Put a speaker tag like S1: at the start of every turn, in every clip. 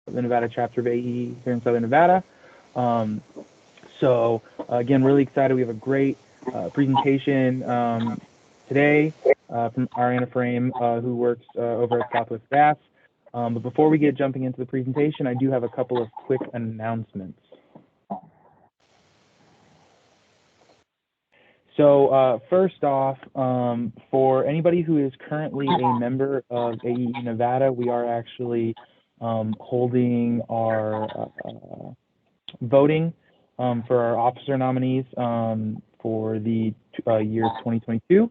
S1: the Nevada chapter of AEE here in Southern Nevada. Um, again, really excited. We have a great presentation today from Ariana Frame, who works over at Southwest Gas. But before we get jumping into the presentation, I do have a couple of quick announcements. So first off, for anybody who is currently a member of AEE Nevada, we are actually holding our voting for our officer nominees for the year 2022.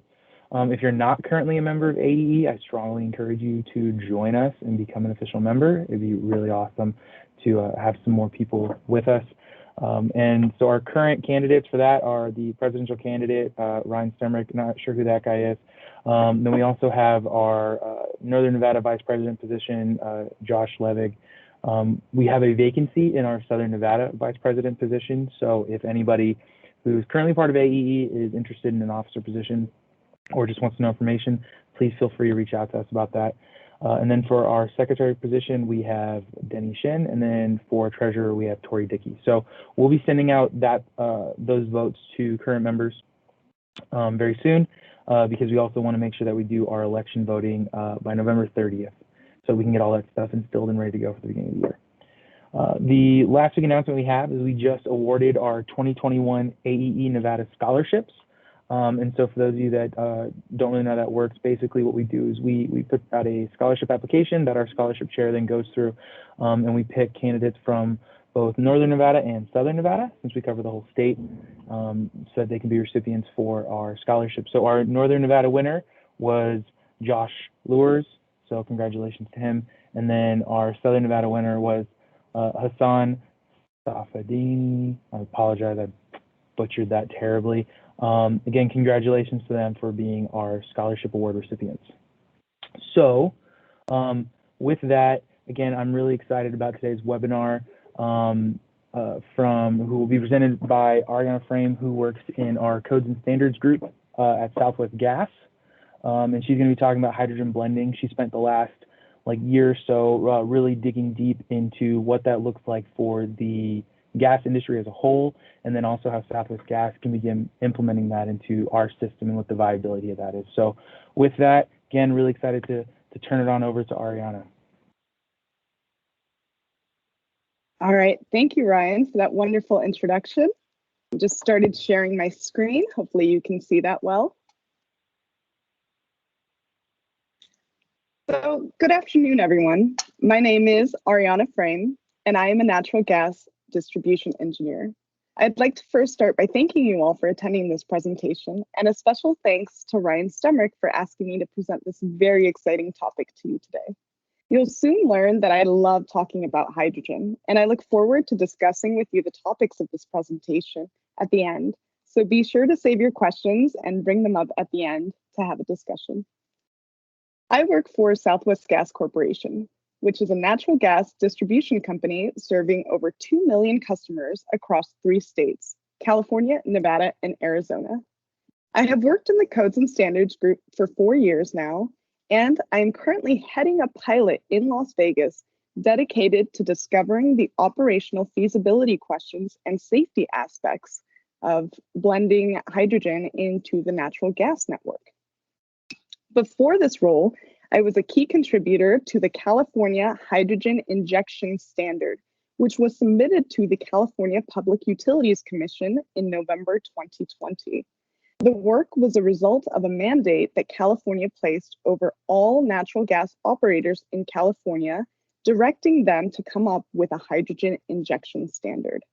S1: If you're not currently a member of AEE, I strongly encourage you to join us and become an official member. It'd be really awesome to have some more people with us. And so our current candidates for that are the presidential candidate, Ryan Stemrick, not sure who that guy is. Then we also have our Northern Nevada Vice President position, Josh Levig. We have a vacancy in our Southern Nevada Vice President position. So if anybody who's currently part of AEE is interested in an officer position or just wants to know information, please feel free to reach out to us about that. And then for our secretary position, we have Denny Shin, and then for treasurer, we have Tori Dickey. So we'll be sending out those votes to current members very soon, because we also want to make sure that we do our election voting by November 30th, so we can get all that stuff instilled and ready to go for the beginning of the year. The last big announcement we have is we just awarded our 2021 AEE Nevada scholarships. And so for those of you that don't really know how that works, basically what we do is we put out a scholarship application that our scholarship chair then goes through, and we pick candidates from both Northern Nevada and Southern Nevada, since we cover the whole state, so that they can be recipients for our scholarship. So our Northern Nevada winner was Josh Lures, so congratulations to him. And then our Southern Nevada winner was Hassan Safadini. I apologize, I butchered that terribly. Again, congratulations to them for being our scholarship award recipients. So with that, again, I'm really excited about today's webinar who will be presented by Ariana Frame, who works in our codes and standards group at Southwest Gas. And she's going to be talking about hydrogen blending. She spent the last year or so really digging deep into what that looks like for the gas industry as a whole, and then also how Southwest Gas can begin implementing that into our system and what the viability of that is. So with that, again, really excited to turn it on over to Ariana.
S2: All right, thank you, Ryan, for that wonderful introduction. I just started sharing my screen. Hopefully you can see that well. So good afternoon, everyone. My name is Ariana Frame, and I am a natural gas distribution engineer. I'd like to first start by thanking you all for attending this presentation, and a special thanks to Ryan Stemrick for asking me to present this very exciting topic to you today. You'll soon learn that I love talking about hydrogen, and I look forward to discussing with you the topics of this presentation at the end. So be sure to save your questions and bring them up at the end to have a discussion. I work for Southwest Gas Corporation, which is a natural gas distribution company serving over 2 million customers across 3 states, California, Nevada, and Arizona. I have worked in the Codes and Standards group for 4 years now, and I am currently heading a pilot in Las Vegas dedicated to discovering the operational feasibility questions and safety aspects of blending hydrogen into the natural gas network. Before this role, I was a key contributor to the California Hydrogen Injection Standard, which was submitted to the California Public Utilities Commission in November 2020. The work was a result of a mandate that California placed over all natural gas operators in California, directing them to come up with a hydrogen injection standard.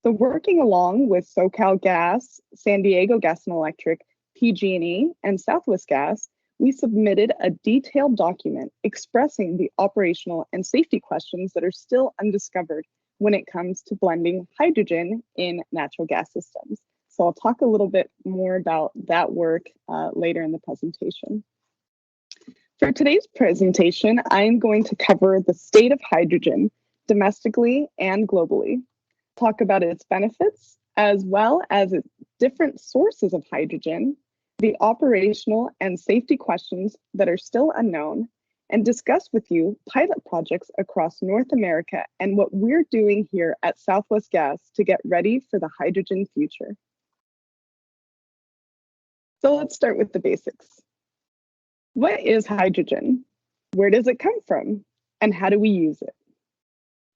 S2: So working along with SoCal Gas, San Diego Gas and Electric, PG&E, and Southwest Gas, we submitted a detailed document expressing the operational and safety questions that are still undiscovered when it comes to blending hydrogen in natural gas systems. So I'll talk a little bit more about that work later in the presentation. For today's presentation, I'm going to cover the state of hydrogen domestically and globally, talk about its benefits, as well as its different sources of hydrogen, the operational and safety questions that are still unknown, and discuss with you pilot projects across North America and what we're doing here at Southwest Gas to get ready for the hydrogen future. So let's start with the basics. What is hydrogen? Where does it come from? And how do we use it?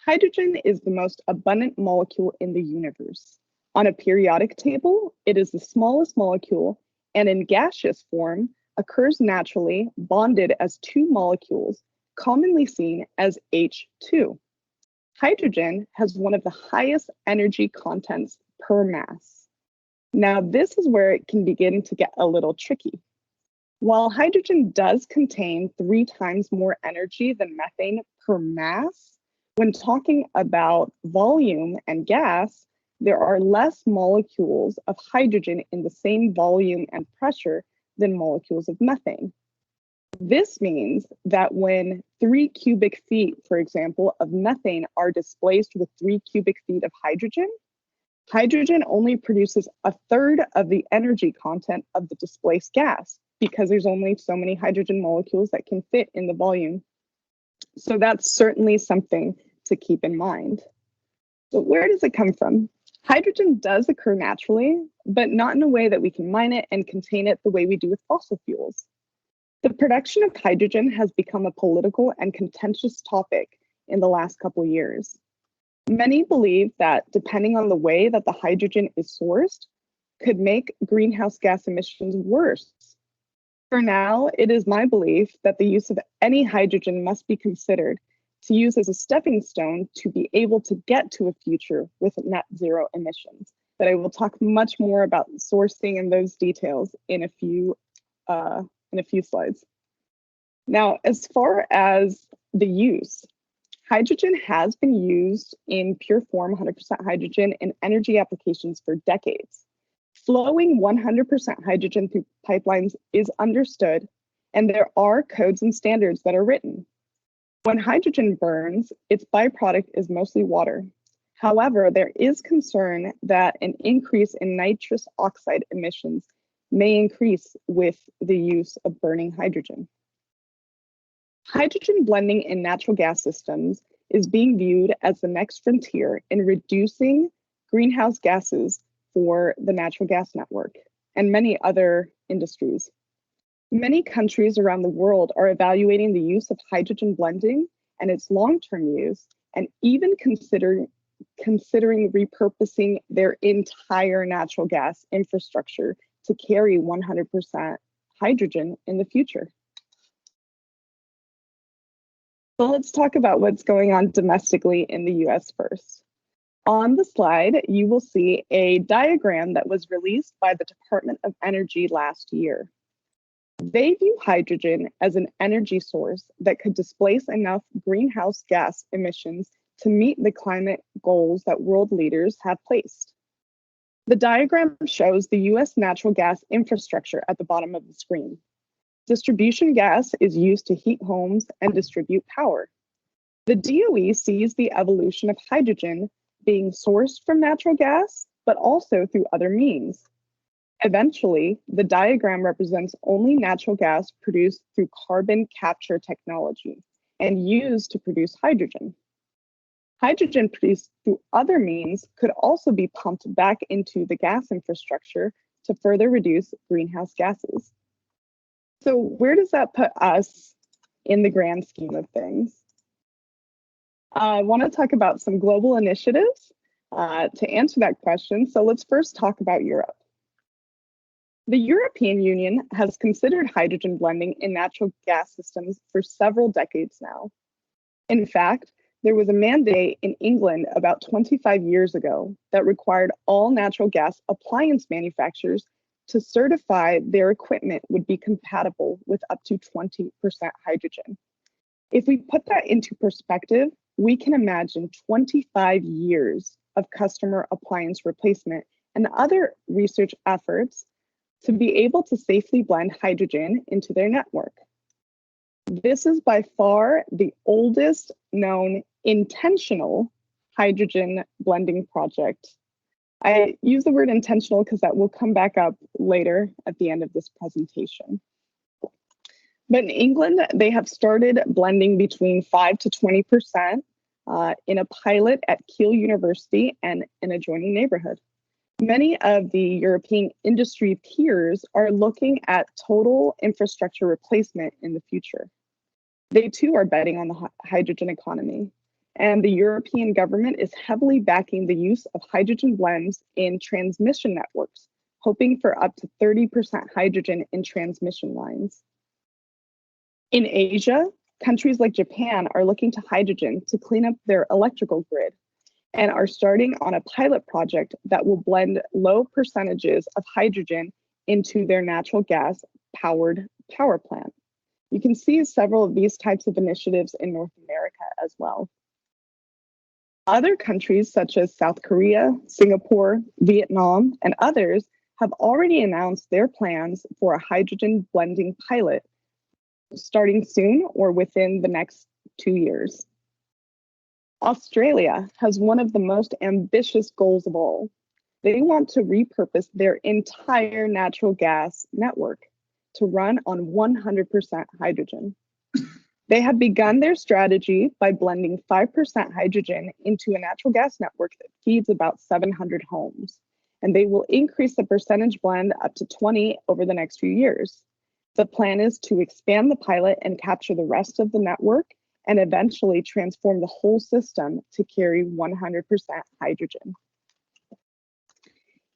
S2: Hydrogen is the most abundant molecule in the universe. On a periodic table, it is the smallest molecule, and in gaseous form, occurs naturally bonded as two molecules, commonly seen as H2. Hydrogen has one of the highest energy contents per mass. Now, this is where it can begin to get a little tricky. While hydrogen does contain 3 times more energy than methane per mass, when talking about volume and gas, there are less molecules of hydrogen in the same volume and pressure than molecules of methane. This means that when 3 cubic feet, for example, of methane are displaced with 3 cubic feet of hydrogen, hydrogen only produces a third of the energy content of the displaced gas because there's only so many hydrogen molecules that can fit in the volume. So that's certainly something to keep in mind. So where does it come from? Hydrogen does occur naturally, but not in a way that we can mine it and contain it the way we do with fossil fuels. The production of hydrogen has become a political and contentious topic in the last couple of years. Many believe that depending on the way that the hydrogen is sourced, could make greenhouse gas emissions worse. For now, it is my belief that the use of any hydrogen must be considered to use as a stepping stone to be able to get to a future with net zero emissions. But I will talk much more about sourcing and those details in a few slides. Now, as far as the use, hydrogen has been used in pure form, 100% hydrogen, in energy applications for decades. Flowing 100% hydrogen through pipelines is understood, and there are codes and standards that are written. When hydrogen burns, its byproduct is mostly water. However, there is concern that an increase in nitrous oxide emissions may increase with the use of burning hydrogen. Hydrogen blending in natural gas systems is being viewed as the next frontier in reducing greenhouse gases for the natural gas network and many other industries. Many countries around the world are evaluating the use of hydrogen blending and its long-term use, and even considering repurposing their entire natural gas infrastructure to carry 100% hydrogen in the future. So let's talk about what's going on domestically in the US first. On the slide, you will see a diagram that was released by the Department of Energy last year. They view hydrogen as an energy source that could displace enough greenhouse gas emissions to meet the climate goals that world leaders have placed. The diagram shows the US natural gas infrastructure at the bottom of the screen. Distribution gas is used to heat homes and distribute power. The DOE sees the evolution of hydrogen being sourced from natural gas, but also through other means. Eventually, the diagram represents only natural gas produced through carbon capture technology and used to produce hydrogen. Hydrogen produced through other means could also be pumped back into the gas infrastructure to further reduce greenhouse gases. So where does that put us in the grand scheme of things? I want to talk about some global initiatives to answer that question. So let's first talk about Europe. The European Union has considered hydrogen blending in natural gas systems for several decades now. In fact, there was a mandate in England about 25 years ago that required all natural gas appliance manufacturers to certify their equipment would be compatible with up to 20% hydrogen. If we put that into perspective, we can imagine 25 years of customer appliance replacement and other research efforts to be able to safely blend hydrogen into their network. This is by far the oldest known intentional hydrogen blending project. I use the word intentional because that will come back up later at the end of this presentation. But in England, they have started blending between 5 to 20% in a pilot at Keele University and an adjoining neighborhood. Many of the European industry peers are looking at total infrastructure replacement in the future. They too are betting on the hydrogen economy. And the European government is heavily backing the use of hydrogen blends in transmission networks, hoping for up to 30% hydrogen in transmission lines. In Asia, countries like Japan are looking to hydrogen to clean up their electrical grid and are starting on a pilot project that will blend low percentages of hydrogen into their natural gas powered power plant. You can see several of these types of initiatives in North America as well. Other countries such as South Korea, Singapore, Vietnam, and others have already announced their plans for a hydrogen blending pilot starting soon or within the next 2 years. Australia has one of the most ambitious goals of all. They want to repurpose their entire natural gas network to run on 100% hydrogen. They have begun their strategy by blending 5% hydrogen into a natural gas network that feeds about 700 homes, and they will increase the percentage blend up to 20 over the next few years. The plan is to expand the pilot and capture the rest of the network and eventually transform the whole system to carry 100% hydrogen.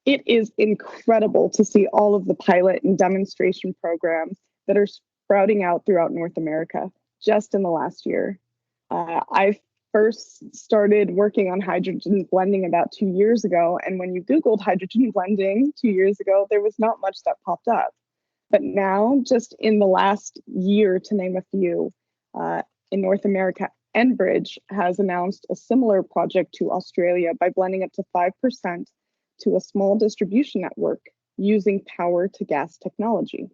S2: It is incredible to see all of the pilot and demonstration programs that are sprouting out throughout North America just in the last year. I first started working on hydrogen blending about 2 years ago, and when you Googled hydrogen blending 2 years ago, there was not much that popped up. But now, just in the last year, to name a few, in North America, Enbridge has announced a similar project to Australia by blending up to 5% to a small distribution network using power to gas technology.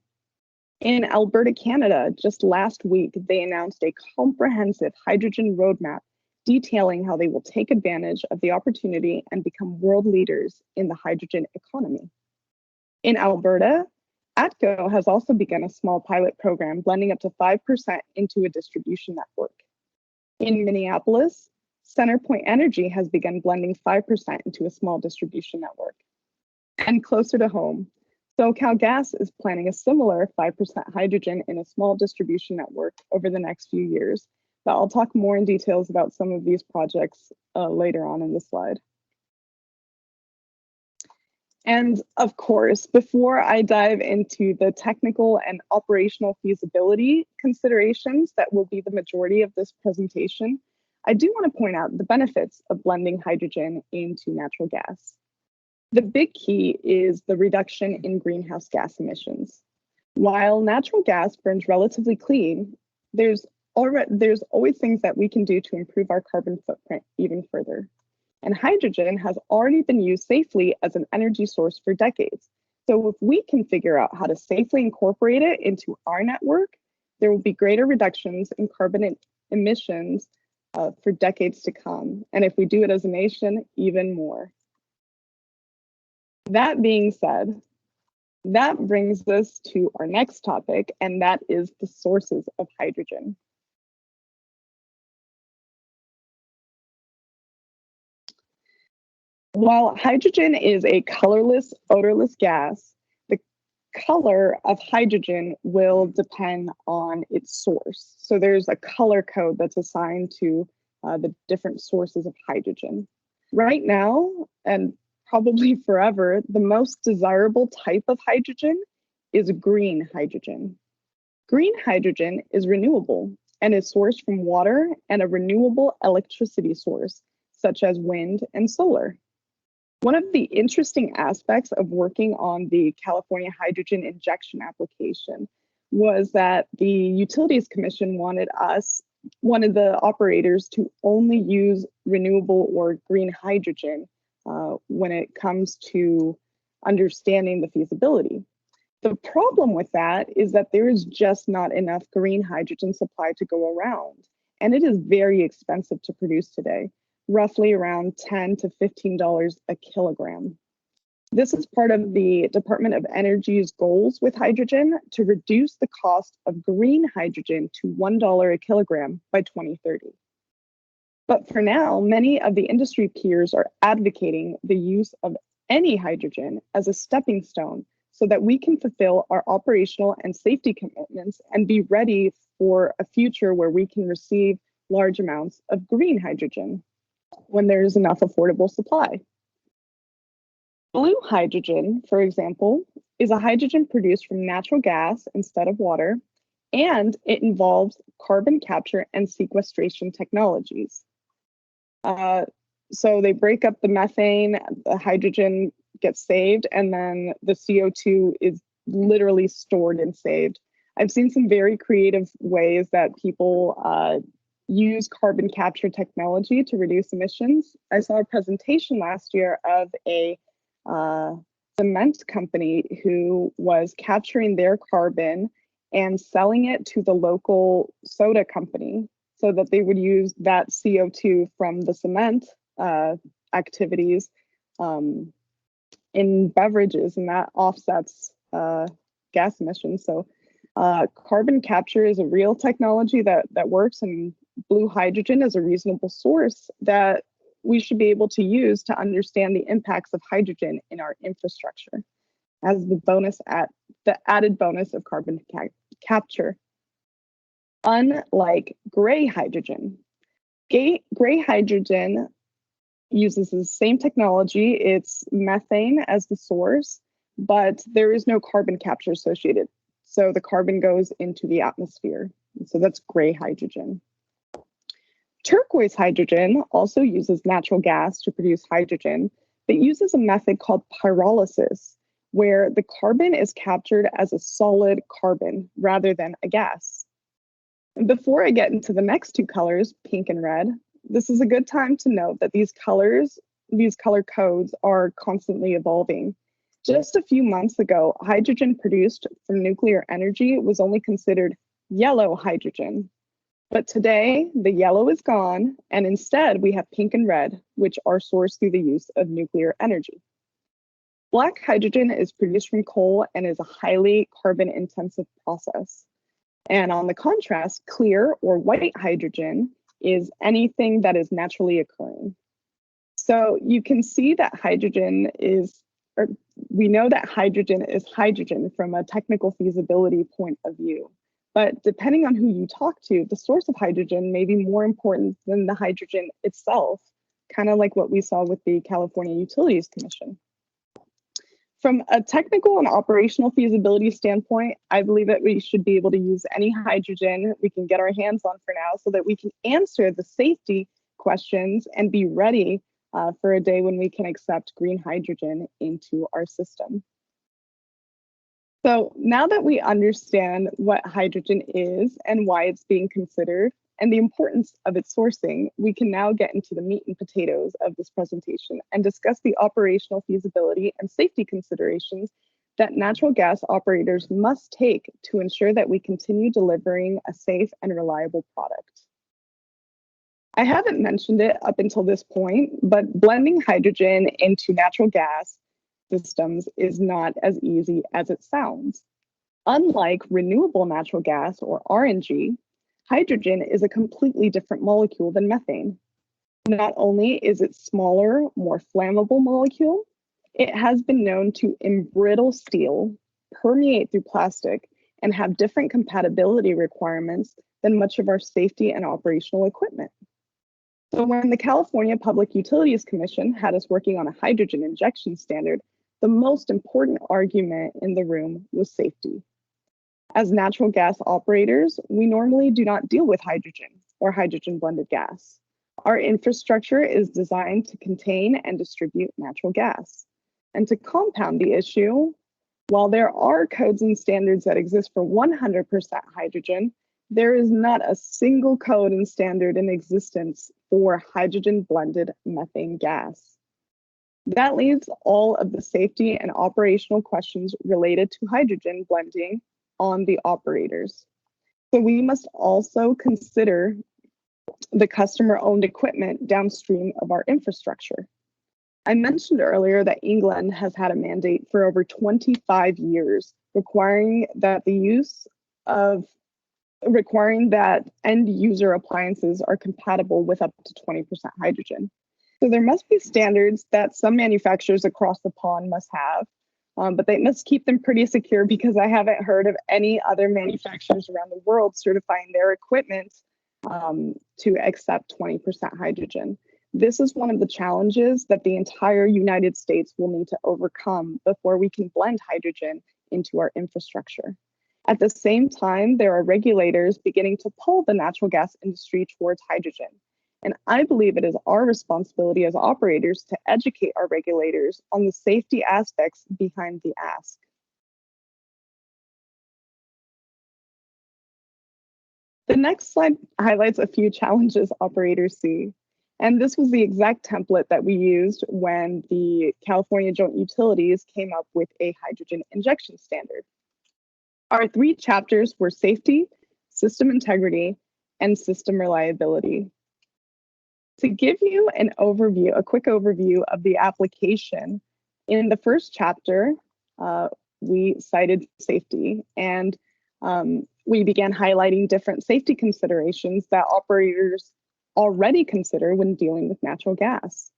S2: In Alberta, Canada, just last week, they announced a comprehensive hydrogen roadmap detailing how they will take advantage of the opportunity and become world leaders in the hydrogen economy. In Alberta, ATCO has also begun a small pilot program blending up to 5% into a distribution network. In Minneapolis, CenterPoint Energy has begun blending 5% into a small distribution network. And closer to home, SoCal Gas is planning a similar 5% hydrogen in a small distribution network over the next few years. But I'll talk more in details about some of these projects later on in the slide. And of course, before I dive into the technical and operational feasibility considerations that will be the majority of this presentation, I do want to point out the benefits of blending hydrogen into natural gas. The big key is the reduction in greenhouse gas emissions. While natural gas burns relatively clean, there's always things that we can do to improve our carbon footprint even further. And hydrogen has already been used safely as an energy source for decades. So if we can figure out how to safely incorporate it into our network, there will be greater reductions in carbon emissions for decades to come. And if we do it as a nation, even more. That being said, that brings us to our next topic, and that is the sources of hydrogen. While hydrogen is a colorless, odorless gas, the color of hydrogen will depend on its source. So there's a color code that's assigned to the different sources of hydrogen. Right now, and probably forever, the most desirable type of hydrogen is green hydrogen. Green hydrogen is renewable and is sourced from water and a renewable electricity source, such as wind and solar. One of the interesting aspects of working on the California hydrogen injection application was that the Utilities Commission wanted the operators to only use renewable or green hydrogen when it comes to understanding the feasibility. The problem with that is that there is just not enough green hydrogen supply to go around, and it is very expensive to produce today, roughly around $10 to $15 a kilogram. This is part of the Department of Energy's goals with hydrogen to reduce the cost of green hydrogen to $1 a kilogram by 2030. But for now, many of the industry peers are advocating the use of any hydrogen as a stepping stone so that we can fulfill our operational and safety commitments and be ready for a future where we can receive large amounts of green hydrogen when there is enough affordable supply. Blue hydrogen, for example, is a hydrogen produced from natural gas instead of water, and it involves carbon capture and sequestration technologies. So they break up the methane, the hydrogen gets saved, and then the CO2 is literally stored and saved. I've seen some very creative ways that people use carbon capture technology to reduce emissions. I saw a presentation last year of a cement company who was capturing their carbon and selling it to the local soda company so that they would use that CO2 from the cement activities in beverages, and that offsets gas emissions. So carbon capture is a real technology that works, and blue hydrogen is a reasonable source that we should be able to use to understand the impacts of hydrogen in our infrastructure as the added bonus of carbon capture. Unlike gray hydrogen, gray hydrogen uses the same technology. It's methane as the source, but there is no carbon capture associated. So the carbon goes into the atmosphere. So that's gray hydrogen. Turquoise hydrogen also uses natural gas to produce hydrogen, but uses a method called pyrolysis, where the carbon is captured as a solid carbon rather than a gas. And before I get into the next two colors, pink and red, this is a good time to note that these color codes are constantly evolving. Just a few months ago, hydrogen produced from nuclear energy was only considered yellow hydrogen. But today, the yellow is gone, and instead we have pink and red, which are sourced through the use of nuclear energy. Black hydrogen is produced from coal and is a highly carbon-intensive process. And on the contrast, clear or white hydrogen is anything that is naturally occurring. So you can see that we know that hydrogen is hydrogen from a technical feasibility point of view. But depending on who you talk to, the source of hydrogen may be more important than the hydrogen itself, kind of like what we saw with the California Utilities Commission. From a technical and operational feasibility standpoint, I believe that we should be able to use any hydrogen we can get our hands on for now so that we can answer the safety questions and be ready for a day when we can accept green hydrogen into our system. So now that we understand what hydrogen is and why it's being considered and the importance of its sourcing, we can now get into the meat and potatoes of this presentation and discuss the operational feasibility and safety considerations that natural gas operators must take to ensure that we continue delivering a safe and reliable product. I haven't mentioned it up until this point, but blending hydrogen into natural gas systems is not as easy as it sounds. Unlike renewable natural gas or RNG, hydrogen is a completely different molecule than methane. Not only is it smaller, more flammable molecule, it has been known to embrittle steel, permeate through plastic, and have different compatibility requirements than much of our safety and operational equipment. So when the California Public Utilities Commission had us working on a hydrogen injection standard, the most important argument in the room was safety. As natural gas operators, we normally do not deal with hydrogen or hydrogen blended gas. Our infrastructure is designed to contain and distribute natural gas. And to compound the issue, while there are codes and standards that exist for 100% hydrogen, there is not a single code and standard in existence for hydrogen blended methane gas. That leaves all of the safety and operational questions related to hydrogen blending on the operators. So we must also consider the customer-owned equipment downstream of our infrastructure. I mentioned earlier that England has had a mandate for over 25 years requiring that end user appliances are compatible with up to 20% hydrogen. So there must be standards that some manufacturers across the pond must have, but they must keep them pretty secure because I haven't heard of any other manufacturers around the world certifying their equipment to accept 20% hydrogen. This is one of the challenges that the entire United States will need to overcome before we can blend hydrogen into our infrastructure. At the same time, there are regulators beginning to pull the natural gas industry towards hydrogen. And I believe it is our responsibility as operators to educate our regulators on the safety aspects behind the ask. The next slide highlights a few challenges operators see. And this was the exact template that we used when the California Joint Utilities came up with a hydrogen injection standard. Our three chapters were safety, system integrity, and system reliability. To give you a quick overview of the application, in the first chapter, we cited safety and we began highlighting different safety considerations that operators already consider when dealing with natural gas.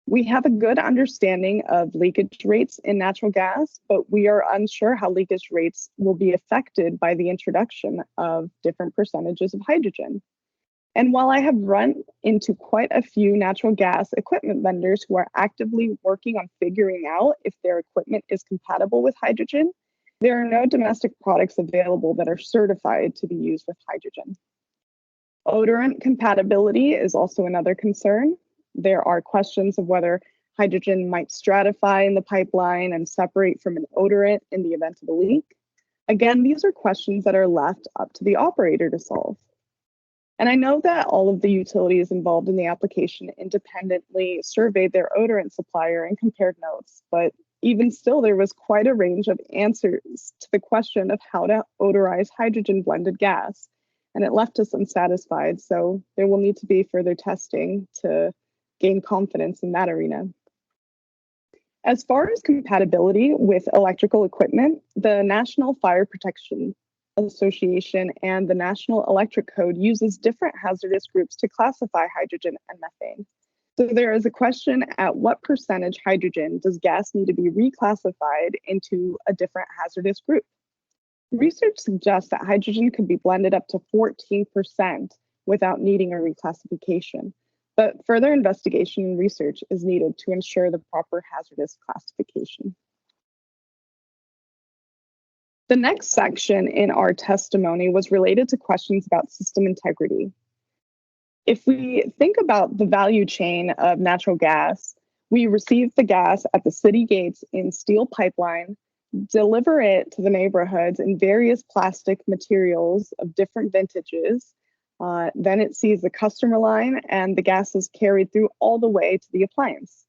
S2: We have a good understanding of leakage rates in natural gas, but we are unsure how leakage rates will be affected by the introduction of different percentages of hydrogen. And while I have run into quite a few natural gas equipment vendors who are actively working on figuring out if their equipment is compatible with hydrogen, there are no domestic products available that are certified to be used with hydrogen. Odorant compatibility is also another concern. There are questions of whether hydrogen might stratify in the pipeline and separate from an odorant in the event of a leak. Again, these are questions that are left up to the operator to solve. And I know that all of the utilities involved in the application independently surveyed their odorant supplier and compared notes, but even still, there was quite a range of answers to the question of how to odorize hydrogen blended gas, and it left us unsatisfied. So there will need to be further testing to gain confidence in that arena. As far as compatibility with electrical equipment, the National Fire Protection Association and the National Electric Code uses different hazardous groups to classify hydrogen and methane. So there is a question: at what percentage hydrogen does gas need to be reclassified into a different hazardous group? Research suggests that hydrogen could be blended up to 14% without needing a reclassification, but further investigation and research is needed to ensure the proper hazardous classification. The next section in our testimony was related to questions about system integrity. If we think about the value chain of natural gas, we receive the gas at the city gates in steel pipeline, deliver it to the neighborhoods in various plastic materials of different vintages. Then it sees the customer line and the gas is carried through all the way to the appliance.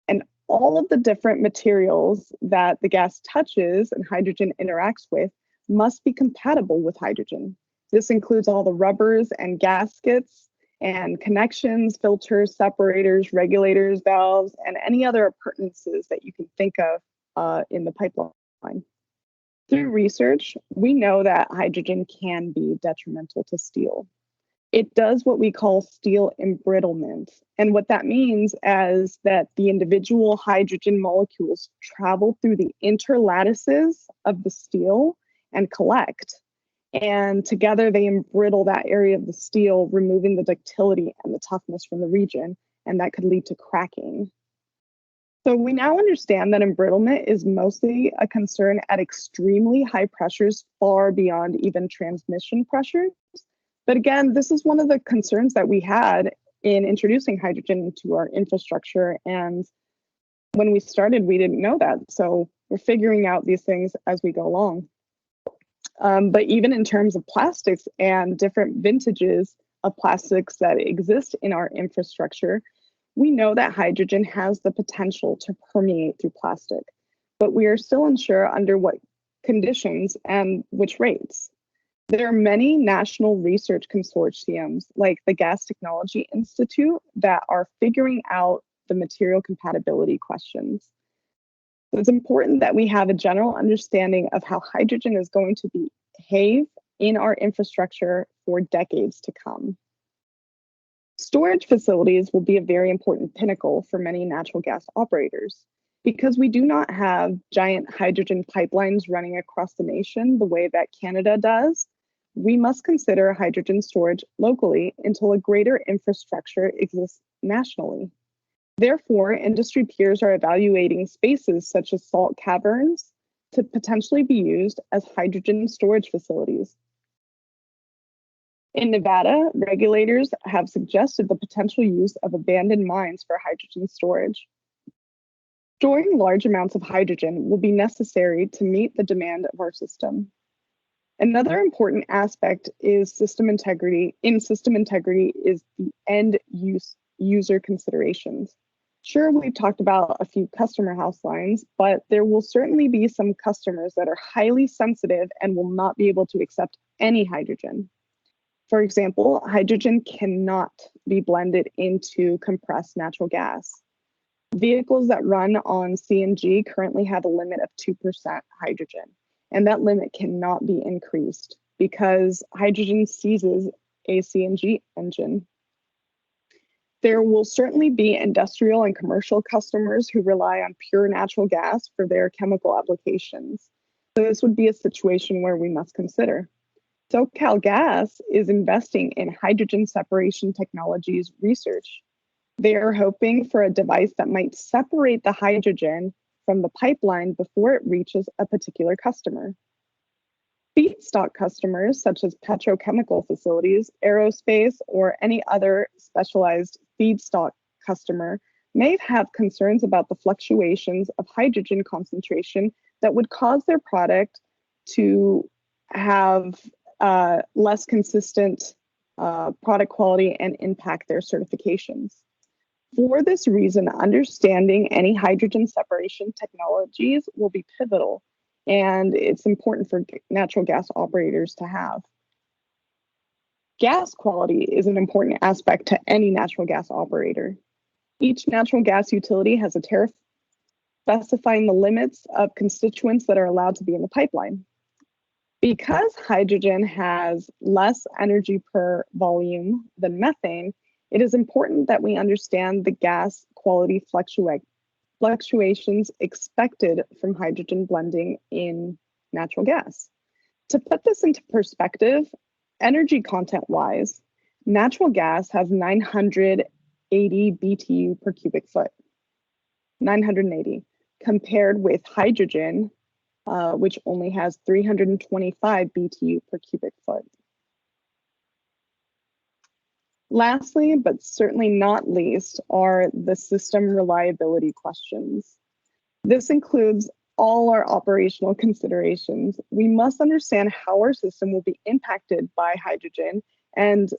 S2: And all of the different materials that the gas touches and hydrogen interacts with must be compatible with hydrogen. This includes all the rubbers and gaskets and connections, filters, separators, regulators, valves, and any other appurtenances that you can think of in the pipeline. Through research, we know that hydrogen can be detrimental to steel. It does what we call steel embrittlement. And what that means is that the individual hydrogen molecules travel through the interlattices of the steel and collect. And together they embrittle that area of the steel, removing the ductility and the toughness from the region, and that could lead to cracking. So we now understand that embrittlement is mostly a concern at extremely high pressures, far beyond even transmission pressures. But again, this is one of the concerns that we had in introducing hydrogen into our infrastructure. And when we started, we didn't know that. So we're figuring out these things as we go along. But even in terms of plastics and different vintages of plastics that exist in our infrastructure, we know that hydrogen has the potential to permeate through plastic, but we are still unsure under what conditions and which rates. There are many national research consortiums like the Gas Technology Institute that are figuring out the material compatibility questions. So it's important that we have a general understanding of how hydrogen is going to behave in our infrastructure for decades to come. Storage facilities will be a very important pinnacle for many natural gas operators. Because we do not have giant hydrogen pipelines running across the nation the way that Canada does, we must consider hydrogen storage locally until a greater infrastructure exists nationally. Therefore, industry peers are evaluating spaces such as salt caverns to potentially be used as hydrogen storage facilities. In Nevada, regulators have suggested the potential use of abandoned mines for hydrogen storage. Storing large amounts of hydrogen will be necessary to meet the demand of our system. Another important aspect is system integrity. In system integrity is the end user considerations. Sure, we've talked about a few customer house lines, but there will certainly be some customers that are highly sensitive and will not be able to accept any hydrogen. For example, hydrogen cannot be blended into compressed natural gas. Vehicles that run on CNG currently have a limit of 2% hydrogen, and that limit cannot be increased because hydrogen seizes a CNG engine. There will certainly be industrial and commercial customers who rely on pure natural gas for their chemical applications. So this would be a situation where we must consider. SoCalGas is investing in hydrogen separation technologies research. They are hoping for a device that might separate the hydrogen from the pipeline before it reaches a particular customer. Feedstock customers, such as petrochemical facilities, aerospace, or any other specialized feedstock customer, may have concerns about the fluctuations of hydrogen concentration that would cause their product to have less consistent product quality and impact their certifications. For this reason, understanding any hydrogen separation technologies will be pivotal, and it's important for natural gas operators to have. Gas quality is an important aspect to any natural gas operator. Each natural gas utility has a tariff specifying the limits of constituents that are allowed to be in the pipeline. Because hydrogen has less energy per volume than methane, it is important that we understand the gas quality fluctuations expected from hydrogen blending in natural gas. To put this into perspective, energy content-wise, natural gas has 980 BTU per cubic foot, 980, compared with hydrogen, which only has 325 BTU per cubic foot. Lastly, but certainly not least, are the system reliability questions. This includes all our operational considerations. We must understand how our system will be impacted by hydrogen and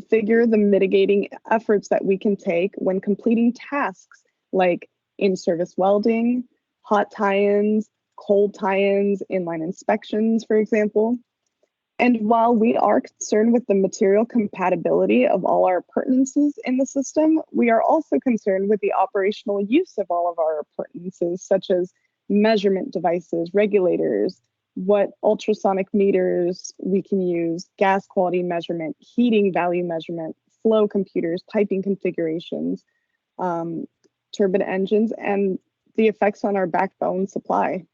S2: figure the mitigating efforts that we can take when completing tasks like in-service welding, hot tie-ins, cold tie-ins, inline inspections, for example. And while we are concerned with the material compatibility of all our appurtenances in the system, we are also concerned with the operational use of all of our appurtenances, such as measurement devices, regulators, what ultrasonic meters we can use, gas quality measurement, heating value measurement, flow computers, piping configurations, turbine engines, and the effects on our backbone supply.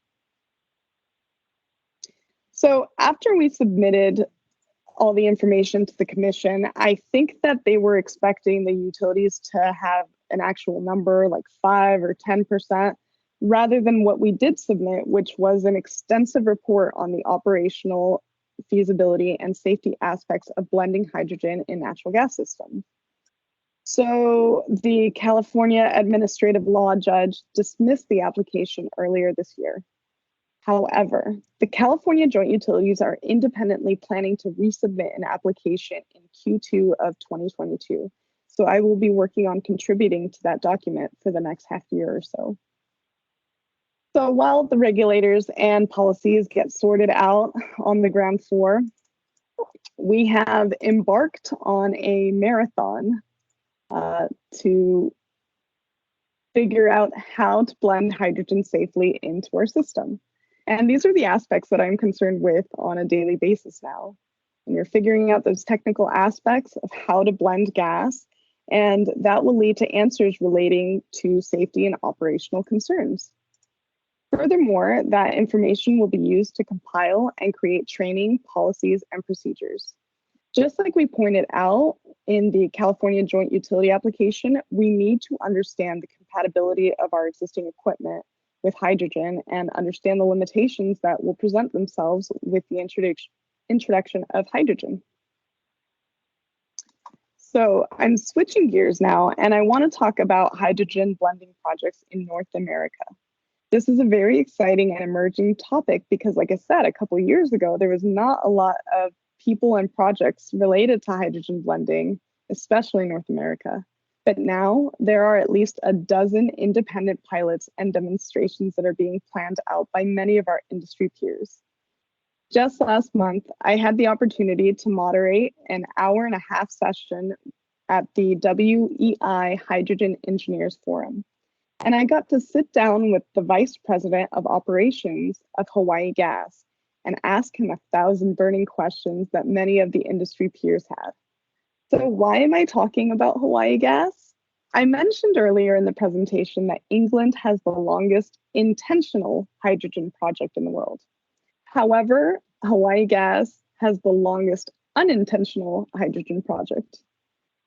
S2: So after we submitted all the information to the commission, I think that they were expecting the utilities to have an actual number like 5 or 10%, rather than what we did submit, which was an extensive report on the operational feasibility and safety aspects of blending hydrogen in natural gas systems. So the California administrative law judge dismissed the application earlier this year. However, the California Joint Utilities are independently planning to resubmit an application in Q2 of 2022. So I will be working on contributing to that document for the next half year or so. So while the regulators and policies get sorted out on the ground floor, we have embarked on a marathon to figure out how to blend hydrogen safely into our system. And these are the aspects that I'm concerned with on a daily basis now. And you're figuring out those technical aspects of how to blend gas, and that will lead to answers relating to safety and operational concerns. Furthermore, that information will be used to compile and create training, policies, and procedures. Just like we pointed out in the California Joint Utility application, we need to understand the compatibility of our existing equipment with hydrogen and understand the limitations that will present themselves with the introduction of hydrogen. So I'm switching gears now, and I want to talk about hydrogen blending projects in North America. This is a very exciting and emerging topic because, like I said, a couple of years ago, there was not a lot of people and projects related to hydrogen blending, especially in North America. But now there are at least a dozen independent pilots and demonstrations that are being planned out by many of our industry peers. Just last month, I had the opportunity to moderate an hour-and-a-half session at the WEI Hydrogen Engineers Forum. And I got to sit down with the Vice President of Operations of Hawaii Gas and ask him 1,000 burning questions that many of the industry peers had. So why am I talking about Hawaii Gas? I mentioned earlier in the presentation that England has the longest intentional hydrogen project in the world. However, Hawaii Gas has the longest unintentional hydrogen project.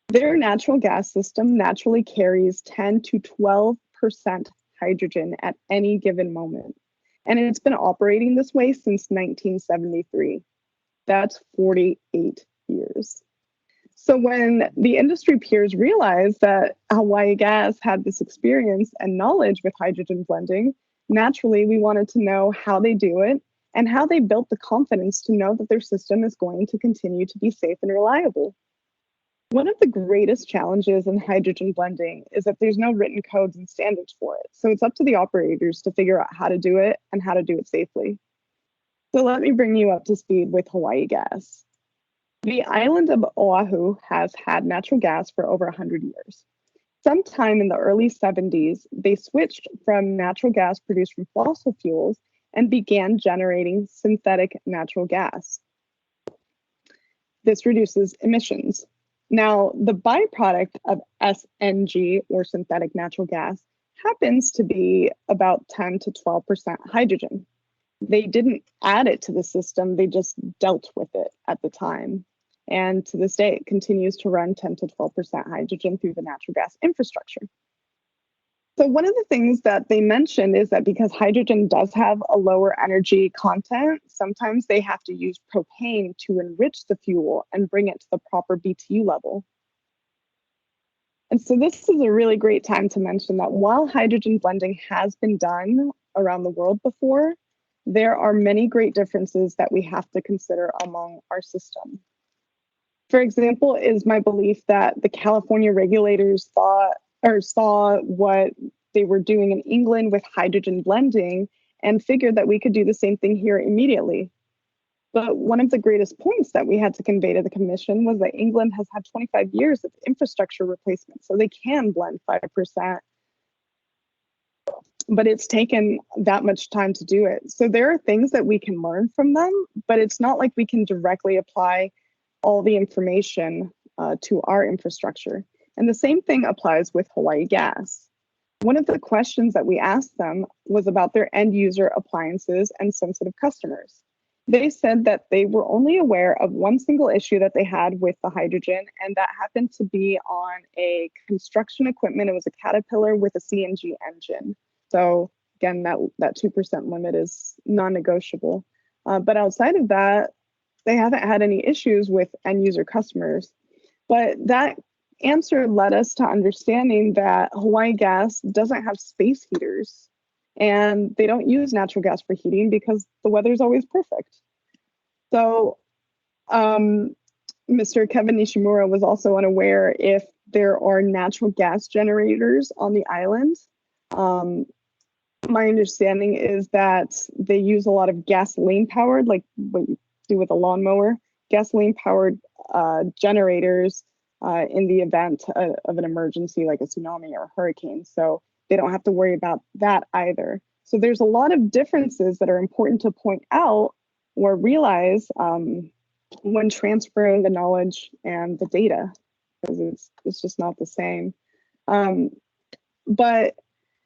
S2: Their natural gas system naturally carries 10 to 12% hydrogen at any given moment. And it's been operating this way since 1973. That's 48 years. So when the industry peers realized that Hawaii Gas had this experience and knowledge with hydrogen blending, naturally we wanted to know how they do it and how they built the confidence to know that their system is going to continue to be safe and reliable. One of the greatest challenges in hydrogen blending is that there's no written codes and standards for it. So it's up to the operators to figure out how to do it and how to do it safely. So let me bring you up to speed with Hawaii Gas. The island of Oahu has had natural gas for over 100 years. Sometime in the early 70s, they switched from natural gas produced from fossil fuels and began generating synthetic natural gas. This reduces emissions. Now, the byproduct of SNG, or synthetic natural gas, happens to be about 10 to 12% hydrogen. They didn't add it to the system, they just dealt with it at the time. And to this day, it continues to run 10 to 12% hydrogen through the natural gas infrastructure. So one of the things that they mentioned is that because hydrogen does have a lower energy content, sometimes they have to use propane to enrich the fuel and bring it to the proper BTU level. And so this is a really great time to mention that while hydrogen blending has been done around the world before, there are many great differences that we have to consider among our system. For example, is my belief that the California regulators saw what they were doing in England with hydrogen blending and figured that we could do the same thing here immediately. But one of the greatest points that we had to convey to the commission was that England has had 25 years of infrastructure replacement, so they can blend 5%, but it's taken that much time to do it. So there are things that we can learn from them, but it's not like we can directly apply all the information to our infrastructure. And the same thing applies with Hawaii Gas. One of the questions that we asked them was about their end user appliances and sensitive customers. They said that they were only aware of one single issue that they had with the hydrogen, and that happened to be on a construction equipment. It was a Caterpillar with a CNG engine. So again, that 2% limit is non-negotiable. But outside of that, they haven't had any issues with end user customers. But that answer led us to understanding that Hawaii Gas doesn't have space heaters and they don't use natural gas for heating because the weather's always perfect. So Mr. Kevin Nishimura was also unaware if there are natural gas generators on the island. My understanding is that they use a lot of gasoline powered, like what you do with a lawnmower, gasoline powered generators in the event of an emergency like a tsunami or a hurricane. So they don't have to worry about that either. So there's a lot of differences that are important to point out or realize when transferring the knowledge and the data, because it's just not the same. But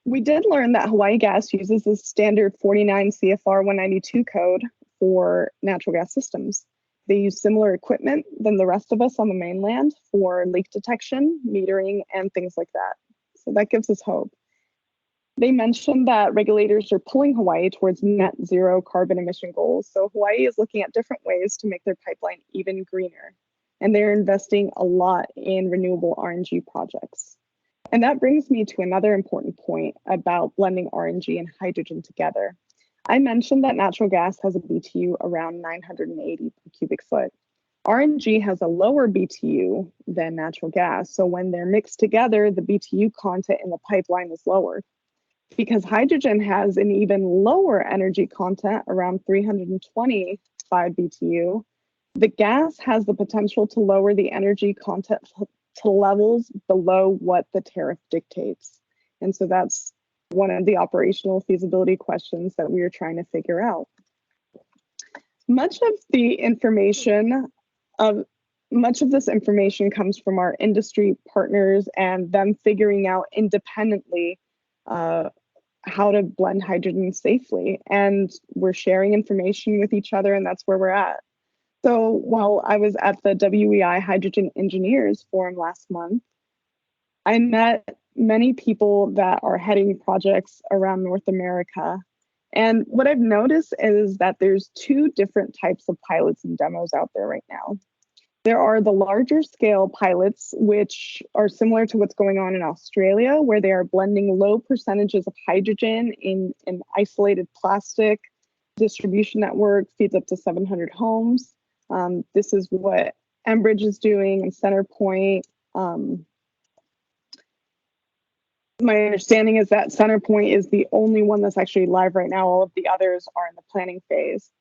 S2: we did learn that Hawaii Gas uses the standard 49 CFR 192 code for natural gas systems. They use similar equipment than the rest of us on the mainland for leak detection, metering, and things like that. So that gives us hope. They mentioned that regulators are pulling Hawaii towards net zero carbon emission goals. So Hawaii is looking at different ways to make their pipeline even greener. And they're investing a lot in renewable RNG projects. And that brings me to another important point about blending RNG and hydrogen together. I mentioned that natural gas has a BTU around 980 per cubic foot. RNG has a lower BTU than natural gas. So when they're mixed together, the BTU content in the pipeline is lower. Because hydrogen has an even lower energy content, around 325 BTU, the gas has the potential to lower the energy content to levels below what the tariff dictates. And so that's one of the operational feasibility questions that we are trying to figure out. Much of this information comes from our industry partners and them figuring out independently how to blend hydrogen safely. And we're sharing information with each other, and that's where we're at. So while I was at the WEI Hydrogen Engineers Forum last month, I met many people that are heading projects around North America. And what I've noticed is that there's two different types of pilots and demos out there right now. There are the larger scale pilots, which are similar to what's going on in Australia, where they are blending low percentages of hydrogen in an isolated plastic distribution network, feeds up to 700 homes. This is what Enbridge is doing and CenterPoint. My understanding is that CenterPoint is the only one that's actually live right now. All of the others are in the planning phase.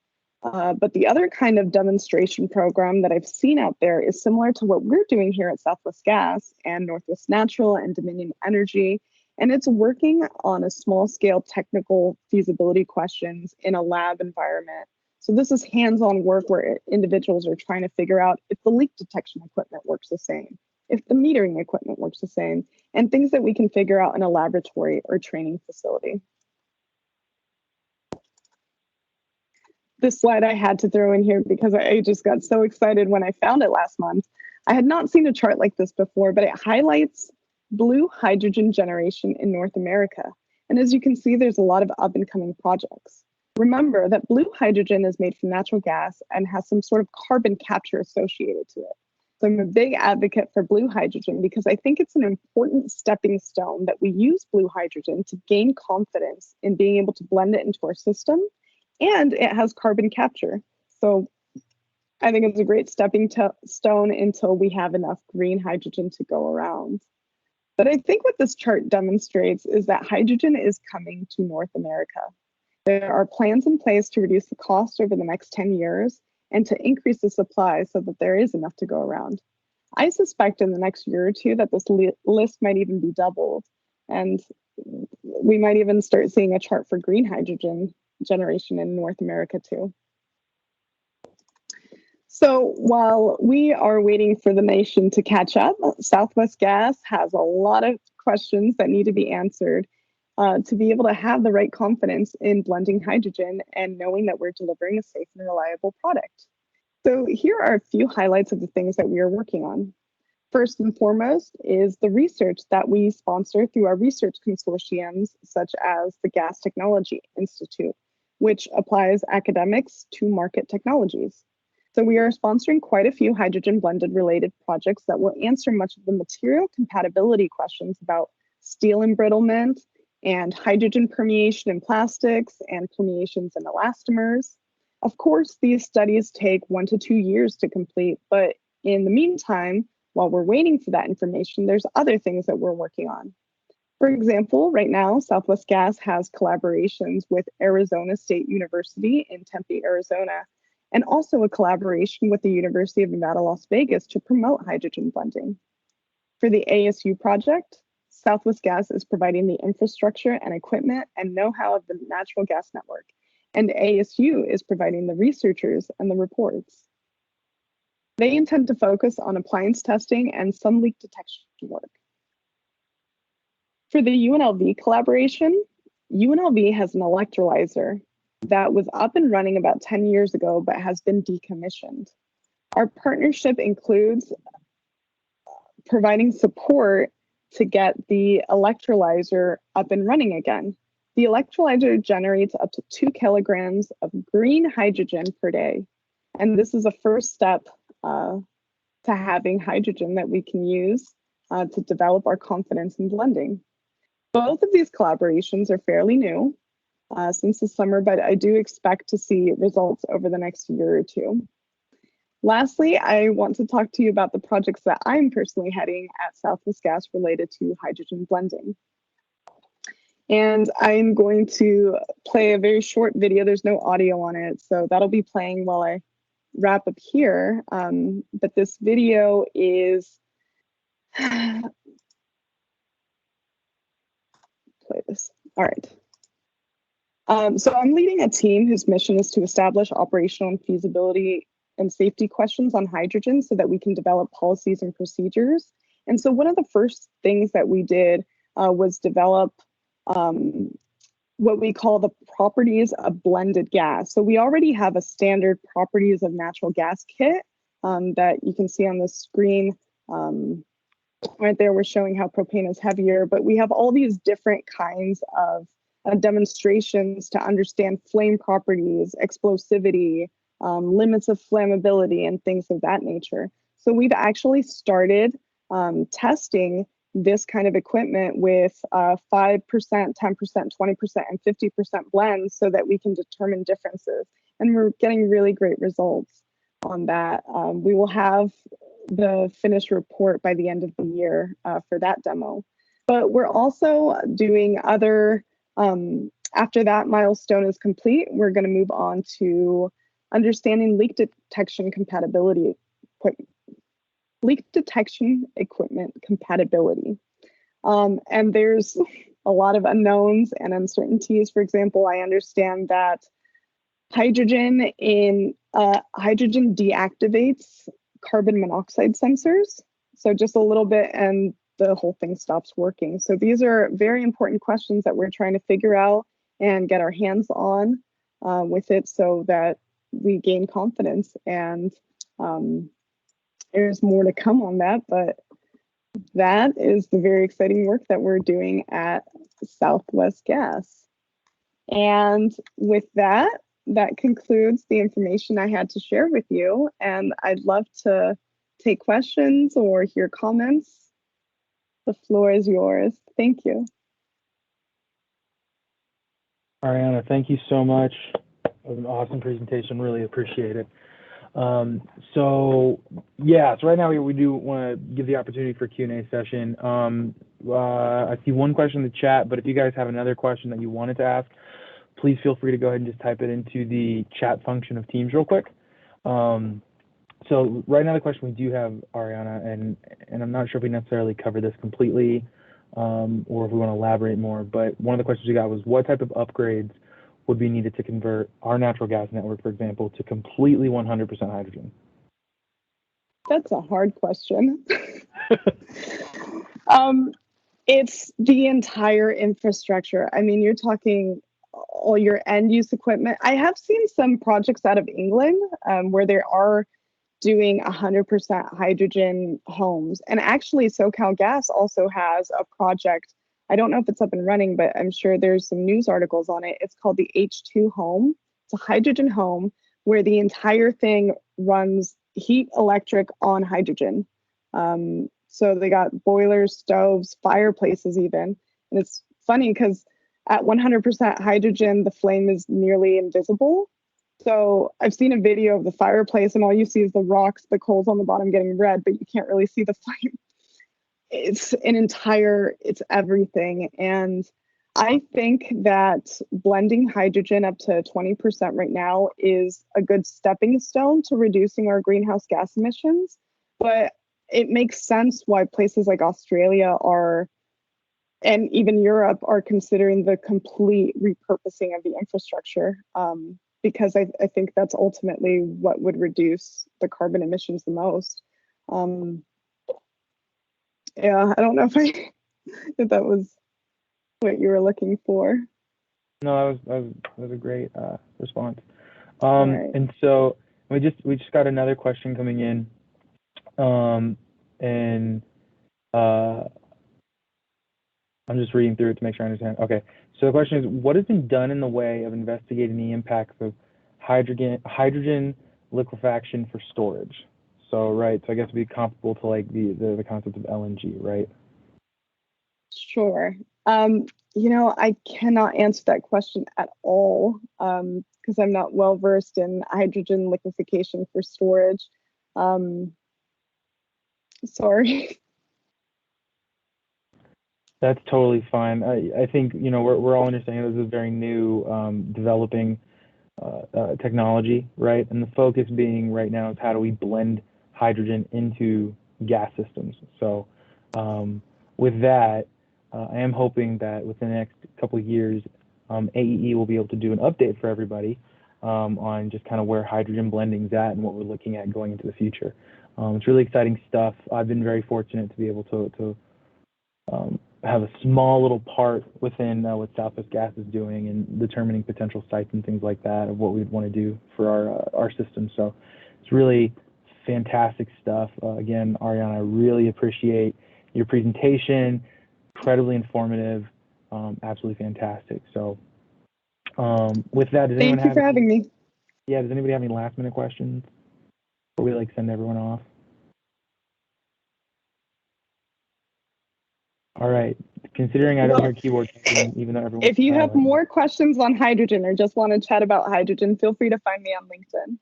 S2: But the other kind of demonstration program that I've seen out there is similar to what we're doing here at Southwest Gas and Northwest Natural and Dominion Energy. And it's working on a small scale technical feasibility questions in a lab environment. So this is hands-on work where individuals are trying to figure out if the leak detection equipment works the same, if the metering equipment works the same, and things that we can figure out in a laboratory or training facility. This slide I had to throw in here because I just got so excited when I found it last month. I had not seen a chart like this before, but it highlights blue hydrogen generation in North America. And as you can see, there's a lot of up and coming projects. Remember that blue hydrogen is made from natural gas and has some sort of carbon capture associated to it. So I'm a big advocate for blue hydrogen because I think it's an important stepping stone that we use blue hydrogen to gain confidence in being able to blend it into our system, and it has carbon capture. So I think it's a great stepping stone until we have enough green hydrogen to go around. But I think what this chart demonstrates is that hydrogen is coming to North America. There are plans in place to reduce the cost over the next 10 years and to increase the supply so that there is enough to go around. I suspect in the next year or two that this list might even be doubled, and we might even start seeing a chart for green hydrogen generation in North America too. So while we are waiting for the nation to catch up, Southwest Gas has a lot of questions that need to be answered to be able to have the right confidence in blending hydrogen and knowing that we're delivering a safe and reliable product. So here are a few highlights of the things that we are working on. First and foremost is the research that we sponsor through our research consortiums, such as the Gas Technology Institute, which applies academics to market technologies. So we are sponsoring quite a few hydrogen blended related projects that will answer much of the material compatibility questions about steel embrittlement and hydrogen permeation in plastics and permeations in elastomers. Of course, these studies take 1 to 2 years to complete, but in the meantime, while we're waiting for that information, there's other things that we're working on. For example, right now, Southwest Gas has collaborations with Arizona State University in Tempe, Arizona, and also a collaboration with the University of Nevada, Las Vegas to promote hydrogen blending. For the ASU project, Southwest Gas is providing the infrastructure and equipment and know-how of the natural gas network, and ASU is providing the researchers and the reports. They intend to focus on appliance testing and some leak detection work. For the UNLV collaboration, UNLV has an electrolyzer that was up and running about 10 years ago, but has been decommissioned. Our partnership includes providing support to get the electrolyzer up and running again. The electrolyzer generates up to 2 kilograms of green hydrogen per day. And this is a first step to having hydrogen that we can use to develop our confidence in blending. Both of these collaborations are fairly new since the summer, but I do expect to see results over the next year or two. Lastly, I want to talk to you about the projects that I'm personally heading at Southwest Gas related to hydrogen blending. And I'm going to play a very short video. There's no audio on it, so that'll be playing while I wrap up here. But this video is, play this, all right. So I'm leading a team whose mission is to establish operational and feasibility and safety questions on hydrogen so that we can develop policies and procedures. And so one of the first things that we did was develop what we call the properties of blended gas. So we already have a standard properties of natural gas kit that you can see on the screen. Right there, we're showing how propane is heavier, but we have all these different kinds of demonstrations to understand flame properties, explosivity, limits of flammability, and things of that nature. So we've actually started testing this kind of equipment with 5%, 10%, 20%, and 50% blends so that we can determine differences. And we're getting really great results on that. We will have the finished report by the end of the year for that demo. But we're also doing other, after that milestone is complete, we're going to move on to understanding leak detection compatibility, leak detection equipment compatibility. And there's a lot of unknowns and uncertainties. For example, I understand that hydrogen deactivates carbon monoxide sensors. So just a little bit and the whole thing stops working. So these are very important questions that we're trying to figure out and get our hands on with it so that we gain confidence. And there's more to come on that, but that is the very exciting work that we're doing at Southwest Gas. And with that, that concludes the information I had to share with you. And I'd love to take questions or hear comments. The floor is yours. Thank you.
S1: Ariana, thank you so much. It was an awesome presentation. Really appreciate it. So right now we do want to give the opportunity for Q&A session. I see one question in the chat, but if you guys have another question that you wanted to ask, please feel free to go ahead and just type it into the chat function of Teams real quick. So right now the question we do have, Ariana, and I'm not sure if we necessarily cover this completely or if we want to elaborate more, but one of the questions we got was what type of upgrades would be needed to convert our natural gas network, for example, to completely 100% hydrogen?
S2: That's a hard question. It's the entire infrastructure. I mean, you're talking all your end use equipment. I have seen some projects out of England where they are doing 100% hydrogen homes. And actually, SoCal Gas also has a project. I don't know if it's up and running, but I'm sure there's some news articles on it. It's called the H2 home. It's a hydrogen home where the entire thing runs heat electric on hydrogen. So they got boilers, stoves, fireplaces even. And it's funny because at 100% hydrogen, the flame is nearly invisible. So I've seen a video of the fireplace and all you see is the rocks, the coals on the bottom getting red, but you can't really see the flame. It's it's everything. And I think that blending hydrogen up to 20% right now is a good stepping stone to reducing our greenhouse gas emissions. But it makes sense why places like Australia are and even Europe are considering the complete repurposing of the infrastructure, because I think that's ultimately what would reduce the carbon emissions the most. Yeah, I don't know if that was what you were looking for.
S1: No, that was a great response.
S2: Right.
S1: And so we just got another question coming in, and I'm just reading through it to make sure I understand. Okay, so the question is, what has been done in the way of investigating the impacts of hydrogen liquefaction for storage? So right, so I guess it'd be comparable to like the concept of LNG, right?
S2: Sure. I cannot answer that question at all, because I'm not well versed in hydrogen liquefaction for storage. Sorry.
S1: That's totally fine. I think we're all understanding this is a very new developing technology, right? And the focus being right now is how do we blend hydrogen into gas systems. So with that, I am hoping that within the next couple of years, AEE will be able to do an update for everybody on just kind of where hydrogen blending is at and what we're looking at going into the future. It's really exciting stuff. I've been very fortunate to be able to have a small little part within what Southwest Gas is doing and determining potential sites and things like that of what we'd want to do for our system. So it's really fantastic stuff. Again, Ariana, I really appreciate your presentation. Incredibly informative, absolutely fantastic. So with that, does anyone
S2: Thank you for having me.
S1: Yeah, does anybody have any last minute questions before we send everyone off? All right. Considering I don't hear keyboard typing, even though everyone's
S2: If you have
S1: silent.
S2: more questions on hydrogen or just want to chat about hydrogen, feel free to find me on LinkedIn.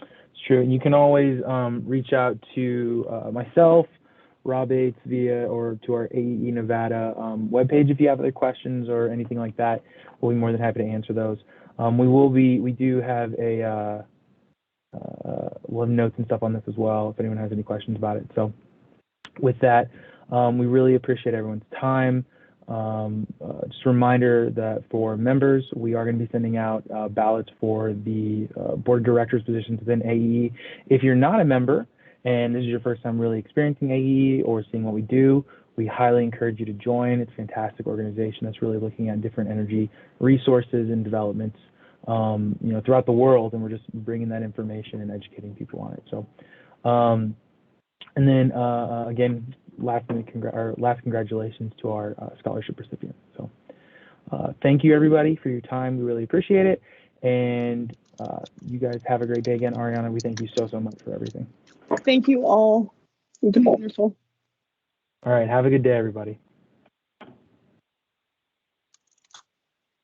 S1: It's true. You can always reach out to myself, Rob Bates, or to our AEE Nevada webpage if you have other questions or anything like that. We'll be more than happy to answer those. We do have we'll have notes and stuff on this as well if anyone has any questions about it. So with that, we really appreciate everyone's time. Just a reminder that for members, we are going to be sending out ballots for the board of directors positions within AEE. If you're not a member and this is your first time really experiencing AEE or seeing what we do, we highly encourage you to join. It's a fantastic organization that's really looking at different energy resources and developments throughout the world, and we're just bringing that information and educating people on it. So, and then again, last congratulations to our scholarship recipient. So thank you everybody for your time. We really appreciate it. And you guys have a great day again. Ariana, we thank you so much for everything.
S2: Thank you all. You've been wonderful.
S1: All right. Have a good day, everybody.